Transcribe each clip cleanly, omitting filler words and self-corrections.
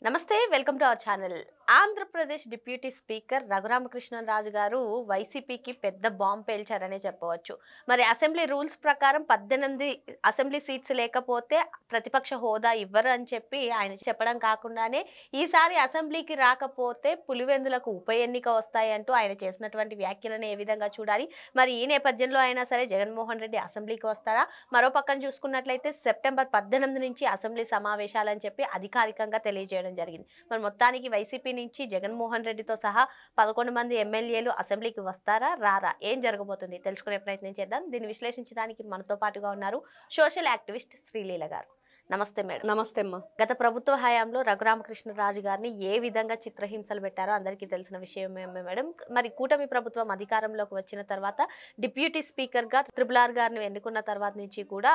నమస్తే welcome to our channel. Andhra Pradesh deputy speaker Raghuramakrishnaraju గారు వైసీపీకి పెద్ద బాంబ్ పేల్చారనే చెప్పవచ్చు. మరి అసెంబ్లీ రూల్స్ ప్రకారం 18 అసెంబ్లీ సీట్స్ లేకపోతే ప్రతిపక్ష హోదా ఇవ్వరు అని చెప్పి ఆయన చెప్పడం కాకుండానే ఈసారి అసెంబ్లీకి రాకపోతే పులివెందులకు ఉప ఎన్నిక వస్తాయి అంటూ ఆయన చేసినటువంటి వ్యాఖ్యలను ఏ విధంగా చూడాలి? మరి ఈ నేపథ్యంలో అయినా సరే జగన్మోహన్ రెడ్డి అసెంబ్లీకి వస్తారా? మరో పక్కన చూసుకున్నట్లయితే సెప్టెంబర్ 18 నుంచి అసెంబ్లీ సమావేశాలని చెప్పి అధికారికంగా తెలియజేయడం జరిగింది. మరి మొత్తానికి వైసీపీ నుంచి జగన్మోహన్ రెడ్డితో సహా 11 మంది ఎమ్మెల్యేలు అసెంబ్లీకి వస్తారా రారా? ఏం జరగబోతుంది తెలుసుకునే ప్రయత్నం చేద్దాం. దీన్ని విశ్లేషించడానికి మనతో పాటుగా ఉన్నారు సోషల్ యాక్టివిస్ట్ శ్రీలీల గారు. నమస్తే మేడం. నమస్తే అమ్మా. గత ప్రభుత్వ హయాంలో రఘురామకృష్ణరాజు గారిని ఏ విధంగా చిత్రహింసలు పెట్టారో అందరికీ తెలిసిన విషయమే మేడం. మరి కూటమి ప్రభుత్వం అధికారంలోకి వచ్చిన తర్వాత డిప్యూటీ స్పీకర్గా త్రిపుల్ గారిని ఎన్నుకున్న తర్వాత నుంచి కూడా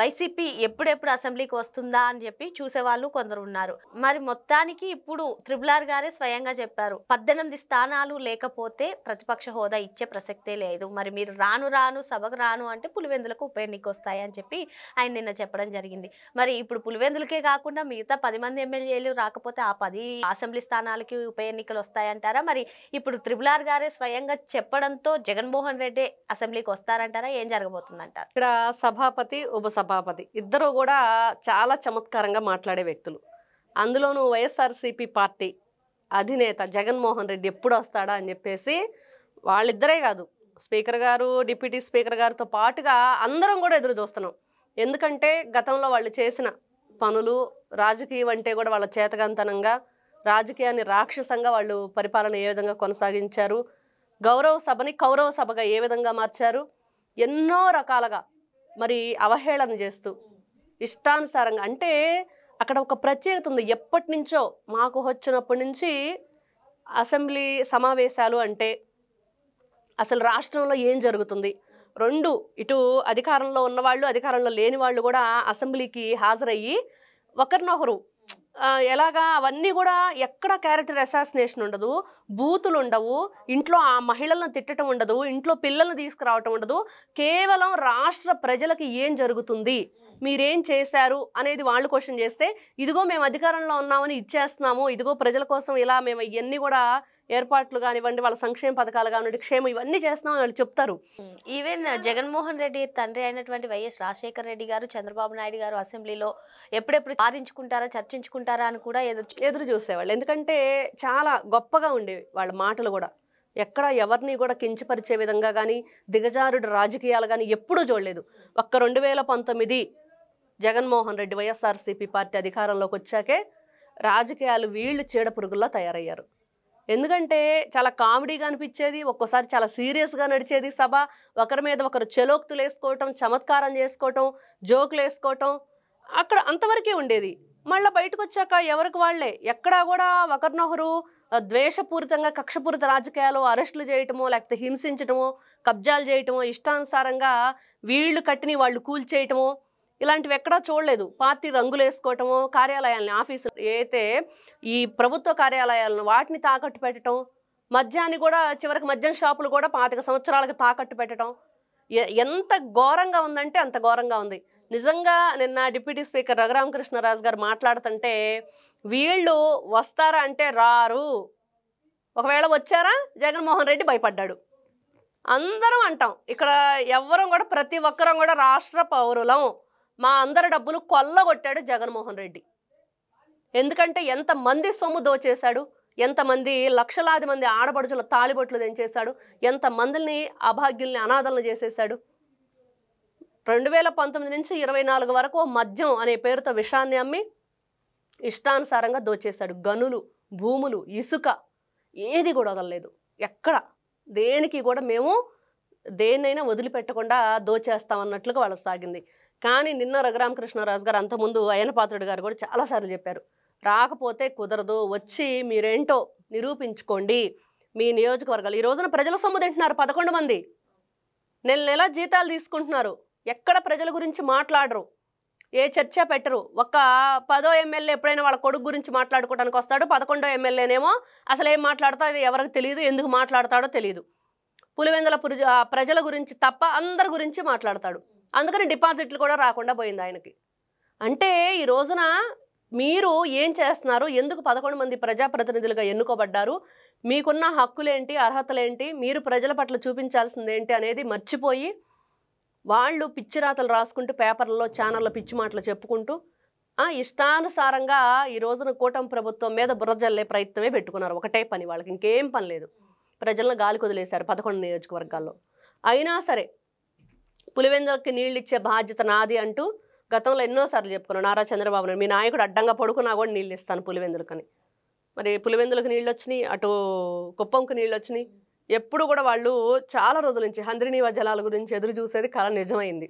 వైసీపీ ఎప్పుడెప్పుడు అసెంబ్లీకి వస్తుందా అని చెప్పి చూసేవాళ్ళు కొందరు ఉన్నారు. మరి మొత్తానికి ఇప్పుడు త్రిపుల్ గారే స్వయంగా చెప్పారు, 18 స్థానాలు లేకపోతే ప్రతిపక్ష హోదా ఇచ్చే ప్రసక్తే లేదు. మరి మీరు రాను సభకు రాను అంటే పులివెందులకు ఉప ఎన్నిక వస్తాయి అని చెప్పి ఆయన నిన్న చెప్పడం జరిగింది. మరి ఇప్పుడు పులివెందులకే కాకుండా మిగతా 10 మంది ఎమ్మెల్యేలు రాకపోతే ఆ 10 అసెంబ్లీ స్థానాలకి ఉప ఎన్నికలు వస్తాయంటారా? మరి ఇప్పుడు త్రిపుల్ గారే స్వయంగా చెప్పడంతో జగన్మోహన్ రెడ్డి అసెంబ్లీకి వస్తారంటారా? ఏం జరగబోతుందంటారు? ఇక్కడ సభాపతి ఉపసభాపతి ఇద్దరు కూడా చాలా చమత్కారంగా మాట్లాడే వ్యక్తులు. అందులోనూ వైఎస్ఆర్సీపీ పార్టీ అధినేత జగన్మోహన్ రెడ్డి ఎప్పుడు వస్తాడా అని చెప్పేసి వాళ్ళిద్దరే కాదు, స్పీకర్ గారు డిప్యూటీ స్పీకర్ గారితో పాటుగా అందరం కూడా ఎదురు చూస్తున్నాం. ఎందుకంటే గతంలో వాళ్ళు చేసిన పనులు, రాజకీయం అంటే కూడా వాళ్ళ చేతకంతనంగా, రాజకీయాన్ని రాక్షసంగా వాళ్ళు పరిపాలన ఏ విధంగా కొనసాగించారు, గౌరవ సభని కౌరవ సభగా ఏ విధంగా మార్చారు, ఎన్నో రకాలుగా మరి అవహేళన చేస్తూ ఇష్టానుసారంగా, అంటే అక్కడ ఒక ప్రత్యేకత ఉంది. ఎప్పటి నుంచో మాకు వచ్చినప్పటి నుంచి అసెంబ్లీ సమావేశాలు అంటే అసలు రాష్ట్రంలో ఏం జరుగుతుంది, రెండు ఇటు అధికారంలో ఉన్నవాళ్ళు అధికారంలో లేని వాళ్ళు కూడా అసెంబ్లీకి హాజరయ్యి ఒకరినొకరు ఎలాగా అవన్నీ కూడా ఎక్కడ క్యారెక్టర్ అసాసినేషన్ ఉండదు, బూతులు ఉండవు, ఇంట్లో ఆ మహిళలను తిట్టడం ఉండదు, ఇంట్లో పిల్లల్ని తీసుకురావటం ఉండదు. కేవలం రాష్ట్ర ప్రజలకి ఏం జరుగుతుంది, మీరేం చేశారు అనేది వాళ్ళు క్వశ్చన్ చేస్తే, ఇదిగో మేము అధికారంలో ఉన్నామని ఇచ్చేస్తున్నాము, ఇదిగో ప్రజల కోసం ఇలా మేము ఇవన్నీ కూడా ఏర్పాట్లు కానివ్వండి, వాళ్ళ సంక్షేమ పథకాలు కానివ్వండి, క్షేమం ఇవన్నీ చేస్తున్నామని వాళ్ళు చెప్తారు. ఈవెన్ జగన్మోహన్ రెడ్డి తండ్రి అయినటువంటి వైఎస్ రాజశేఖర రెడ్డి గారు, చంద్రబాబు నాయుడు గారు అసెంబ్లీలో ఎప్పుడెప్పుడు వారించుకుంటారా చర్చించుకుంటారా అని కూడా ఎదురు చూసేవాళ్ళు. ఎందుకంటే చాలా గొప్పగా ఉండేవి వాళ్ళ మాటలు కూడా. ఎక్కడ ఎవరిని కూడా కించపరిచే విధంగా కానీ దిగజారుడు రాజకీయాలు కానీ ఎప్పుడూ చూడలేదు. ఒక్క 2019 జగన్మోహన్ రెడ్డి వైఎస్ఆర్సీపీ పార్టీ అధికారంలోకి వచ్చాకే రాజకీయాలు వీళ్ళు చీడ పురుగుల్లా తయారయ్యారు. ఎందుకంటే చాలా కామెడీగా అనిపించేది, ఒక్కోసారి చాలా సీరియస్గా నడిచేది సభ. ఒకరి మీద ఒకరు చెలోక్తులు వేసుకోవటం, చమత్కారం చేసుకోవటం, జోకులు వేసుకోవటం, అక్కడ అంతవరకే ఉండేది. మళ్ళీ బయటకు వచ్చాక ఎవరికి వాళ్లే ఎక్కడా కూడా ఒకరినొకరు ద్వేషపూరితంగా కక్షపూరిత రాజకీయాలు, అరెస్టులు చేయటమో లేకపోతే హింసించటమో, కబ్జాలు చేయటమో, ఇష్టానుసారంగా వీళ్ళు కట్టిని వాళ్ళు కూల్చేయటమో ఇలాంటివి ఎక్కడా చూడలేదు. పార్టీ రంగులు వేసుకోవటము, కార్యాలయాలని, ఆఫీసులు అయితే ఈ ప్రభుత్వ కార్యాలయాలను వాటిని తాకట్టు పెట్టడం, మద్యాన్ని కూడా చివరికి మద్యం షాపులు కూడా 25 సంవత్సరాలకు తాకట్టు పెట్టడం, ఎంత ఘోరంగా ఉందంటే అంత ఘోరంగా ఉంది. నిజంగా నిన్న డిప్యూటీ స్పీకర్ రఘురామకృష్ణరాజు గారు మాట్లాడుతుంటే, వీళ్ళు వస్తారా అంటే రారు, ఒకవేళ వచ్చారా జగన్మోహన్ రెడ్డి భయపడ్డాడు. అందరం అంటాం ఇక్కడ, ఎవ్వరం కూడా ప్రతి ఒక్కరం కూడా రాష్ట్ర పౌరులం, మా అందరి డబ్బులు కొల్లగొట్టాడు జగన్మోహన్ రెడ్డి. ఎందుకంటే ఎంతమంది సొమ్ము దోచేశాడు, ఎంతమంది లక్షలాది మంది ఆడపడుచుల తాళిబొట్లు తెంచేశాడు, ఎంతమందిని అభాగ్యుల్ని అనాథలను చేసేశాడు. 2019 నుంచి 24 వరకు మద్యం అనే పేరుతో విషాన్ని అమ్మి ఇష్టానుసారంగా దోచేశాడు. గనులు, భూములు, ఇసుక ఏది కూడా వదలలేదు. ఎక్కడ దేనికి కూడా మేము దేన్నైనా వదిలిపెట్టకుండా దోచేస్తామన్నట్లుగా వాళ్ళు సాగింది. కానీ నిన్న రఘురామకృష్ణరాజు గారు, అంతకుముందు అయ్యనపాత్రుడు గారు కూడా చాలాసార్లు చెప్పారు, రాకపోతే కుదరదు, వచ్చి మీరేంటో నిరూపించుకోండి మీ నియోజకవర్గాలు. ఈ రోజున ప్రజల సొమ్ము తింటున్నారు 11 మంది, నెల జీతాలు తీసుకుంటున్నారు, ఎక్కడ ప్రజల గురించి మాట్లాడరు, ఏ చర్చ పెట్టరు. ఒక్క 10వ ఎమ్మెల్యే ఎప్పుడైనా వాళ్ళ కొడుకు గురించి మాట్లాడుకోవడానికి వస్తాడు, 11వ ఎమ్మెల్యేనేమో అసలు ఏం మాట్లాడతాడో ఎవరికి తెలియదు, ఎందుకు మాట్లాడతాడో తెలియదు. పులివెందుల ప్రజల గురించి తప్ప అందరి గురించి మాట్లాడతాడు. అందుకని డిపాజిట్లు కూడా రాకుండా పోయింది ఆయనకి. అంటే ఈ రోజున మీరు ఏం చేస్తున్నారు, ఎందుకు 11 మంది ప్రజాప్రతినిధులుగా ఎన్నుకోబడ్డారు, మీకున్న హక్కులేంటి, అర్హతలేంటి, మీరు ప్రజల పట్ల చూపించాల్సింది ఏంటి అనేది మర్చిపోయి వాళ్ళు పిచ్చి రాతలు రాసుకుంటూ పేపర్లలో ఛానల్లో పిచ్చి మాటలు చెప్పుకుంటూ ఇష్టానుసారంగా ఈ రోజున కూటమి ప్రభుత్వం మీద బుర్ర జల్లే ప్రయత్నమే పెట్టుకున్నారు. ఒకటే పని, వాళ్ళకి ఇంకేం పని లేదు. ప్రజలను గాలికి వదిలేశారు 11 నియోజకవర్గాల్లో. అయినా సరే పులివెందులకి నీళ్ళు ఇచ్చే బాధ్యత నాది అంటూ గతంలో ఎన్నోసార్లు చెప్పుకున్నాను. నారా చంద్రబాబు నాయుడు, మీ నాయకుడు అడ్డంగా పడుకున్నా కూడా నీళ్ళు ఇస్తాను పులివెందులకని. మరి పులివెందులకు నీళ్ళు వచ్చినాయి, అటు కుప్పంకు నీళ్ళు వచ్చినాయి. ఎప్పుడు కూడా వాళ్ళు చాలా రోజుల నుంచి హంద్రినీవా జలాల గురించి ఎదురు చూసేది కళ నిజమైంది.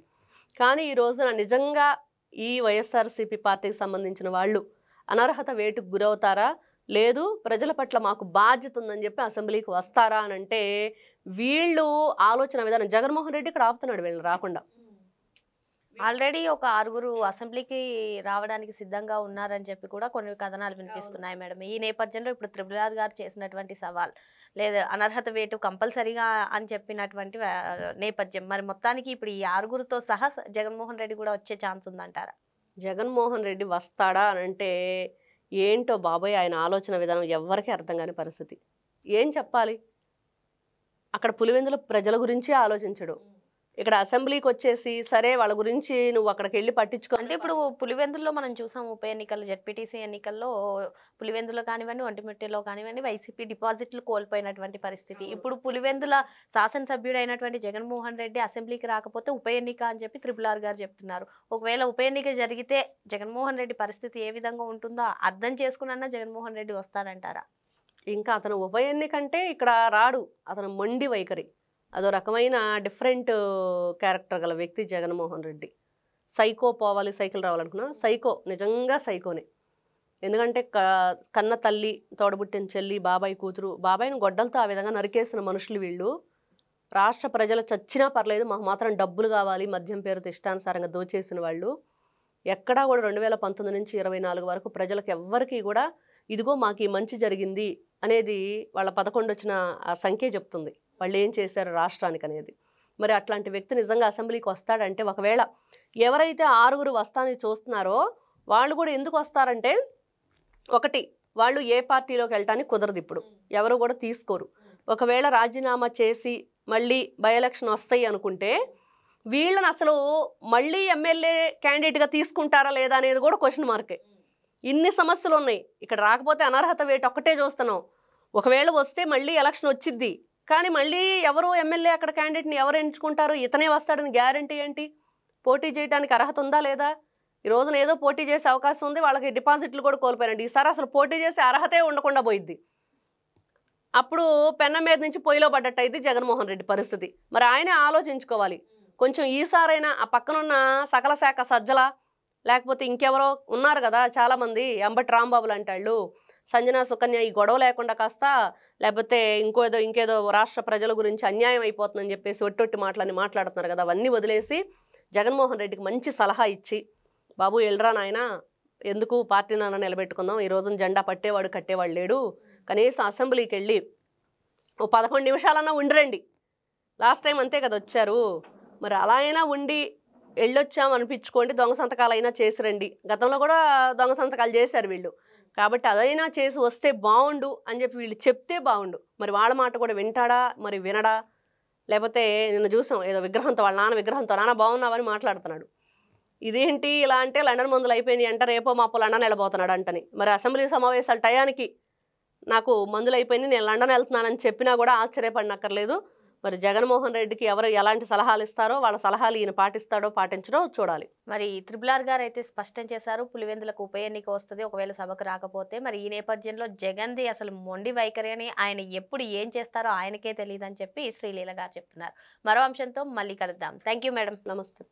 కానీ ఈ రోజున నిజంగా ఈ వైఎస్ఆర్సీపీ పార్టీకి సంబంధించిన వాళ్ళు అనర్హత వేటుకు గురవుతారా, లేదు ప్రజల పట్ల మాకు బాధ్యత ఉందని చెప్పి అసెంబ్లీకి వస్తారా అని అంటే వీళ్ళు ఆలోచన విధానం. జగన్మోహన్ రెడ్డి ఇక్కడ ఆపుతున్నాడు వీళ్ళని రాకుండా. ఆల్రెడీ ఒక 6 అసెంబ్లీకి రావడానికి సిద్ధంగా ఉన్నారని చెప్పి కూడా కొన్ని కథనాలు వినిపిస్తున్నాయి మేడం. ఈ నేపథ్యంలో ఇప్పుడు త్రిపుల్ గారు చేసినటువంటి సవాల్ లేదా అనర్హత వేటు కంపల్సరీగా అని చెప్పినటువంటి నేపథ్యం, మరి మొత్తానికి ఇప్పుడు ఈ 6తో సహా జగన్మోహన్ రెడ్డి కూడా వచ్చే ఛాన్స్ ఉందంటారా? జగన్మోహన్ రెడ్డి వస్తాడా అని అంటే ఏంటో బాబోయ్, ఆయన ఆలోచన విధానం ఎవరికీ అర్థం కాని పరిస్థితి. ఏం చెప్పాలి, అక్కడ పులివెందుల ప్రజల గురించి ఆలోచించడు, ఇక్కడ అసెంబ్లీకి వచ్చేసి సరే వాళ్ళ గురించి నువ్వు అక్కడికి వెళ్ళి పట్టించుకో అంటే ఇప్పుడు పులివెందుల్లో మనం చూసాం ఉప ఎన్నికలు, జెడ్పీటీసీ ఎన్నికల్లో పులివెందులో కానివ్వండి, ఒంటిమిట్టలో కానివ్వండి వైసీపీ డిపాజిట్లు కోల్పోయినటువంటి పరిస్థితి. ఇప్పుడు పులివెందుల శాసనసభ్యుడైనటువంటి జగన్మోహన్ రెడ్డి అసెంబ్లీకి రాకపోతే ఉప ఎన్నిక అని చెప్పి త్రిపుల్ గారు చెప్తున్నారు. ఒకవేళ ఉప ఎన్నిక జరిగితే జగన్మోహన్ రెడ్డి పరిస్థితి ఏ విధంగా ఉంటుందో అర్థం చేసుకున్నా జగన్మోహన్ రెడ్డి వస్తారంటారా? ఇంకా అతను ఉప ఎన్నికంటే ఇక్కడ రాడు, అతను మొండి వైఖరి, అదో రకమైన డిఫరెంట్ క్యారెక్టర్ గల వ్యక్తి జగన్మోహన్ రెడ్డి. సైకో పోవాలి సైకిల్ రావాలనుకున్నా సైకో, నిజంగా సైకోనే. ఎందుకంటే కన్న తల్లి, తోడబుట్టిన చెల్లి, బాబాయ్ కూతురు, బాబాయ్ని గొడ్డలతో ఆ విధంగా నరికేసిన మనుషులు వీళ్ళు. రాష్ట్ర ప్రజలు చచ్చినా పర్లేదు, మాకు మాత్రం డబ్బులు కావాలి మద్యం పేరుతో ఇష్టానుసారంగా దోచేసిన వాళ్ళు. ఎక్కడా కూడా 2019 నుంచి 24 వరకు ప్రజలకు ఎవ్వరికీ కూడా ఇదిగో మాకు ఈ మంచి జరిగింది అనేది వాళ్ళ 11 వచ్చిన ఆ సంఖ్య చెప్తుంది, వాళ్ళు ఏం చేశారు రాష్ట్రానికి అనేది. మరి అట్లాంటి వ్యక్తి నిజంగా అసెంబ్లీకి వస్తాడంటే, ఒకవేళ ఎవరైతే 6 వస్తానని చూస్తున్నారో వాళ్ళు కూడా ఎందుకు వస్తారంటే, ఒకటి వాళ్ళు ఏ పార్టీలోకి వెళ్ళటానికి కుదరదు, ఇప్పుడు ఎవరు కూడా తీసుకోరు. ఒకవేళ రాజీనామా చేసి మళ్ళీ బై ఎలక్షన్ వస్తాయి అనుకుంటే వీళ్ళని అసలు మళ్ళీ ఎమ్మెల్యే క్యాండిడేట్గా తీసుకుంటారా లేదా అనేది కూడా క్వశ్చన్ మార్కే. ఇన్ని సమస్యలు ఉన్నాయి. ఇక్కడ రాకపోతే అనర్హత వేటు ఒక్కటే చూస్తున్నాం. ఒకవేళ వస్తే మళ్ళీ ఎలక్షన్ వచ్చిద్ది, కానీ మళ్ళీ ఎవరు ఎమ్మెల్యే అక్కడ క్యాండిడేట్ని ఎవరు ఎంచుకుంటారు, ఇతనే వస్తాడని గ్యారంటీ ఏంటి? పోటీ చేయడానికి అర్హత ఉందా లేదా? ఈ రోజున ఏదో పోటీ చేసే అవకాశం ఉంది, వాళ్ళకి డిపాజిట్లు కూడా కోల్పోయారండి. ఈసారి అసలు పోటీ చేసే అర్హతే ఉండకుండా పోయిద్ది. అప్పుడు పెన్న మీద నుంచి పొయ్యిలో పడ్డట్టు అయితే జగన్మోహన్ రెడ్డి పరిస్థితి. మరి ఆయనే ఆలోచించుకోవాలి కొంచెం. ఈసారైనా ఆ పక్కనున్న సకల శాఖ సజ్జల లేకపోతే ఇంకెవరో ఉన్నారు కదా చాలామంది, అంబటి రాంబాబు లాంటి వాళ్ళు, సంజనా సుకన్య, ఈ గొడవ లేకుండా కాస్త, లేకపోతే ఇంకేదో రాష్ట్ర ప్రజల గురించి అన్యాయం అయిపోతుందని చెప్పేసి ఒట్టొట్టి మాటలని మాట్లాడుతున్నారు కదా, అవన్నీ వదిలేసి జగన్మోహన్ రెడ్డికి మంచి సలహా ఇచ్చి, బాబు ఎల్రా నాయన, ఎందుకు పార్టీ నాన్న నిలబెట్టుకుందాం, ఈ రోజున జెండా పట్టేవాడు కట్టేవాడు లేడు, కనీసం అసెంబ్లీకి వెళ్ళి ఓ 11 నిమిషాలన్నా ఉండిరండి, లాస్ట్ టైం అంతే కదా వచ్చారు, మరి అలా అయినా ఉండి వెళ్ళొచ్చాం అనిపించుకోండి, దొంగ సంతకాలు అయినా చేసిరండి. గతంలో కూడా దొంగ సంతకాలు చేశారు వీళ్ళు, కాబట్టి అదైనా చేసి వస్తే బాగుండు అని చెప్పి వీళ్ళు చెప్తే బాగుండు. మరి వాళ్ళ మాట కూడా వింటాడా, మరి వినడా? లేకపోతే నిన్న చూసాం ఏదో విగ్రహంతో, వాళ్ళ నాన్న విగ్రహంతో, నాన్న బాగున్నావని మాట్లాడుతున్నాడు. ఇదేంటి ఇలా అంటే, లండన్ మందులు అయిపోయినాయి అంట, రేపో మాపో లండన్ వెళ్ళబోతున్నాడు అంటని. మరి అసెంబ్లీ సమావేశాల టయానికి నాకు మందులు అయిపోయినాయి, నేను లండన్ వెళ్తున్నానని చెప్పినా కూడా ఆశ్చర్యపడినక్కర్లేదు. మరి జగన్మోహన్ రెడ్డికి ఎవరు ఎలాంటి సలహాలు ఇస్తారో, వాళ్ళ సలహాలు ఈయన పాటిస్తాడో పాటించడో చూడాలి. మరి త్రిపుల్ గారు అయితే స్పష్టం చేశారు, పులివెందులకు ఉప ఎన్నిక వస్తుంది ఒకవేళ సభకు రాకపోతే. మరి ఈ నేపథ్యంలో జగన్ది అసలు మొండి వైఖరి అని, ఆయన ఎప్పుడు ఏం చేస్తారో ఆయనకే తెలియదని చెప్పి శ్రీలీల గారు చెప్తున్నారు. మరో అంశంతో మళ్ళీ కలుద్దాం. Thank you madam. నమస్తే.